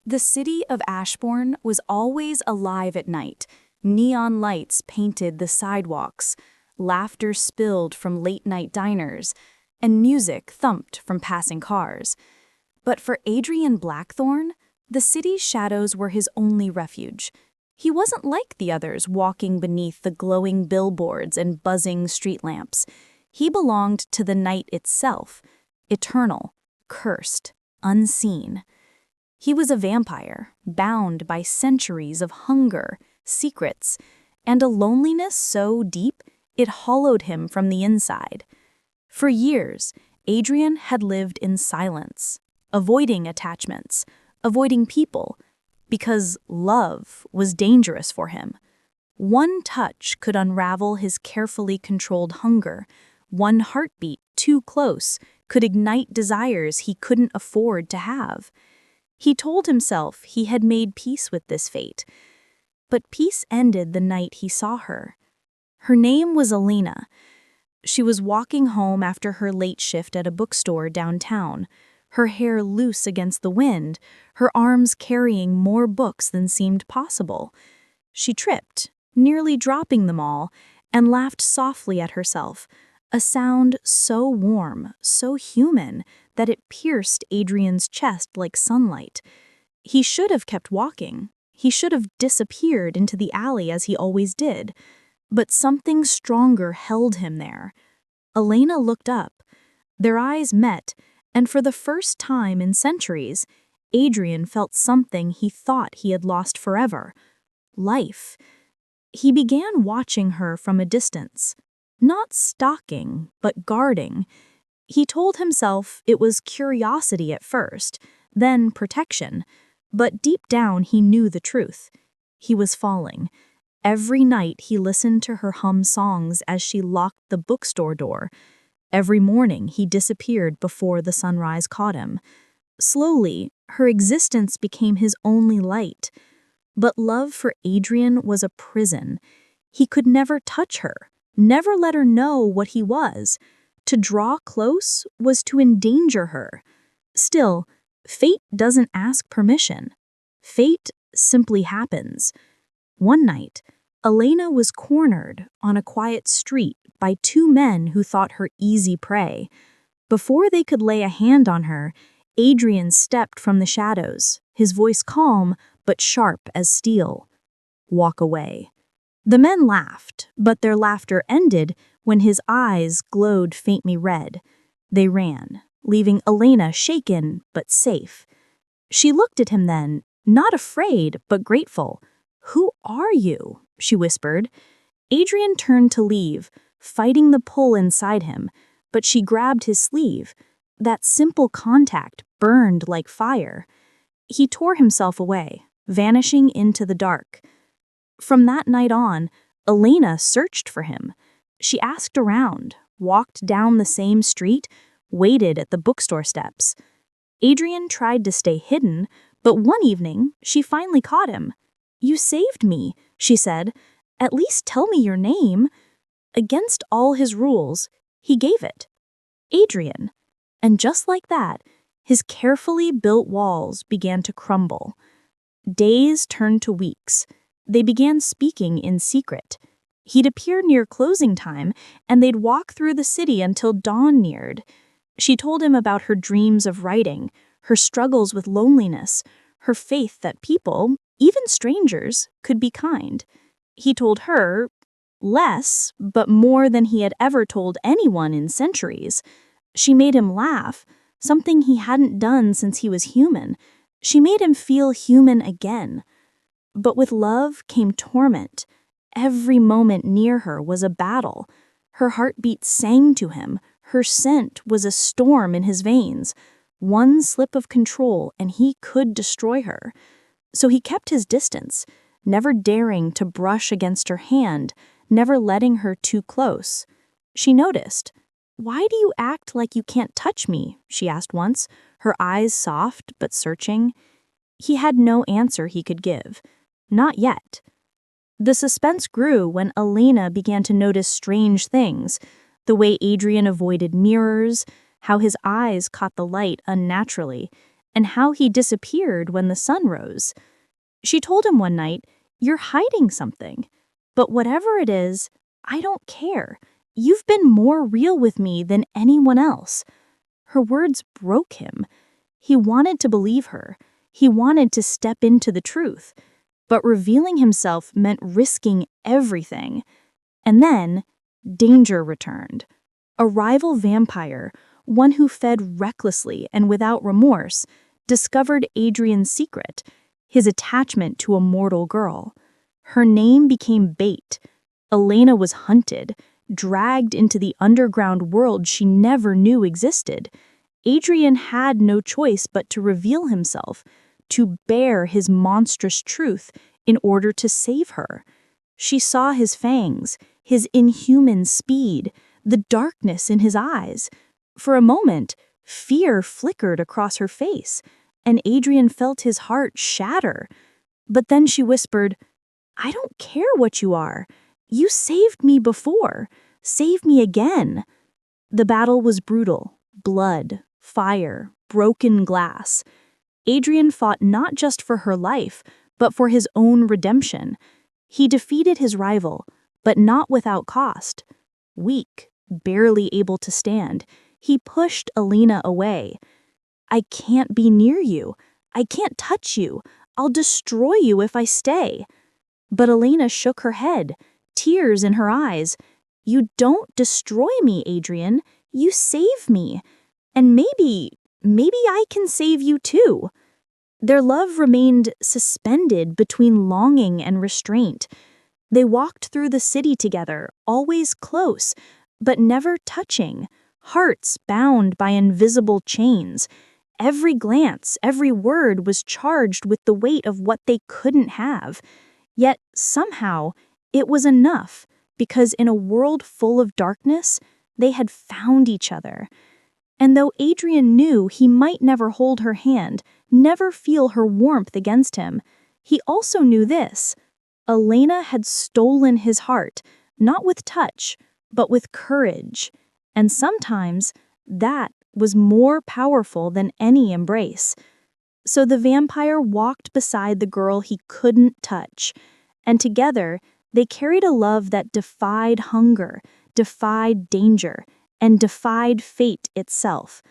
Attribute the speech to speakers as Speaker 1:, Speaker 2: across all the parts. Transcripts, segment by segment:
Speaker 1: The city of Ashborne was always alive at night. Neon lights painted the sidewalks, laughter spilled from late-night diners, and music thumped from passing cars. But for Adrian Blackthorne, the city's shadows were his only refuge. He wasn't like the others walking beneath the glowing billboards and buzzing street lamps. He belonged to the night itself, eternal, cursed, unseen. He was a vampire, bound by centuries of hunger, secrets, and a loneliness so deep it hollowed him from the inside. For years, Adrian had lived in silence, avoiding attachments, avoiding people, because love was dangerous for him. One touch could unravel his carefully controlled hunger. One heartbeat too close could ignite desires he couldn't afford to have. He told himself he had made peace with this fate. But peace ended the night he saw her. Her name was Elena. She was walking home after her late shift at a bookstore downtown, her hair loose against the wind, her arms carrying more books than seemed possible. She tripped, nearly dropping them all, and laughed softly at herself, a sound so warm, so human, that it pierced Adrian's chest like sunlight. He should have kept walking. He should have disappeared into the alley as he always did. But something stronger held him there. Elena looked up. Their eyes met, and for the first time in centuries, Adrian felt something he thought he had lost forever: life. He began watching her from a distance. Not stalking, but guarding. He told himself it was curiosity at first, then protection, but deep down he knew the truth. He was falling. Every night he listened to her hum songs as she locked the bookstore door. Every morning he disappeared before the sunrise caught him. Slowly, her existence became his only light. But love for Adrian was a prison. He could never touch her, never let her know what he was. To draw close was to endanger her. Still, fate doesn't ask permission. Fate simply happens. One night, Elena was cornered on a quiet street by two men who thought her easy prey. Before they could lay a hand on her, Adrian stepped from the shadows, his voice calm but sharp as steel. "Walk away." The men laughed, but their laughter ended when his eyes glowed faintly red. They ran, leaving Elena shaken but safe. She looked at him then, not afraid but grateful. "Who are you?" she whispered. Adrian turned to leave, fighting the pull inside him, but she grabbed his sleeve. That simple contact burned like fire. He tore himself away, vanishing into the dark. From that night on, Elena searched for him. She asked around, walked down the same street, waited at the bookstore steps. Adrian tried to stay hidden, but one evening she finally caught him. "You saved me," she said. "At least tell me your name." Against all his rules, he gave it. Adrian. And just like that, his carefully built walls began to crumble. Days turned to weeks. They began speaking in secret. He'd appear near closing time, and they'd walk through the city until dawn neared. She told him about her dreams of writing, her struggles with loneliness, her faith that people, even strangers, could be kind. He told her less, but more than he had ever told anyone in centuries. She made him laugh, something he hadn't done since he was human. She made him feel human again. But with love came torment. Every moment near her was a battle. Her heartbeat sang to him. Her scent was a storm in his veins. One slip of control and he could destroy her. So he kept his distance, never daring to brush against her hand, never letting her too close. She noticed. "Why do you act like you can't touch me?" she asked once, her eyes soft but searching. He had no answer he could give. Not yet. The suspense grew when Elena began to notice strange things, the way Adrian avoided mirrors, how his eyes caught the light unnaturally, and how he disappeared when the sun rose. She told him one night, "You're hiding something. But whatever it is, I don't care. You've been more real with me than anyone else." Her words broke him. He wanted to believe her. He wanted to step into the truth. But revealing himself meant risking everything. And then, danger returned. A rival vampire, one who fed recklessly and without remorse, discovered Adrian's secret, his attachment to a mortal girl. Her name became bait. Elena was hunted, dragged into the underground world she never knew existed. Adrian had no choice but to reveal himself, to bear his monstrous truth in order to save her. She saw his fangs, his inhuman speed, the darkness in his eyes. For a moment, fear flickered across her face, and Adrian felt his heart shatter. But then she whispered, "I don't care what you are. You saved me before. Save me again." The battle was brutal. Blood, fire, broken glass. Adrian fought not just for her life, but for his own redemption. He defeated his rival, but not without cost. Weak, barely able to stand, he pushed Elena away. "I can't be near you. I can't touch you. I'll destroy you if I stay." But Elena shook her head, tears in her eyes. "You don't destroy me, Adrian. You save me. And maybe I can save you too." Their love remained suspended between longing and restraint. They walked through the city together, always close, but never touching, hearts bound by invisible chains. Every glance, every word was charged with the weight of what they couldn't have. Yet somehow it was enough, because in a world full of darkness, they had found each other. And though Adrian knew he might never hold her hand, never feel her warmth against him, he also knew this: Elena had stolen his heart, not with touch, but with courage. And sometimes that was more powerful than any embrace. So the vampire walked beside the girl he couldn't touch, and together they carried a love that defied hunger, defied danger, and defied fate itself.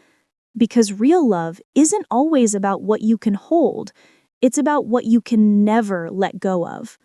Speaker 1: Because real love isn't always about what you can hold, it's about what you can never let go of.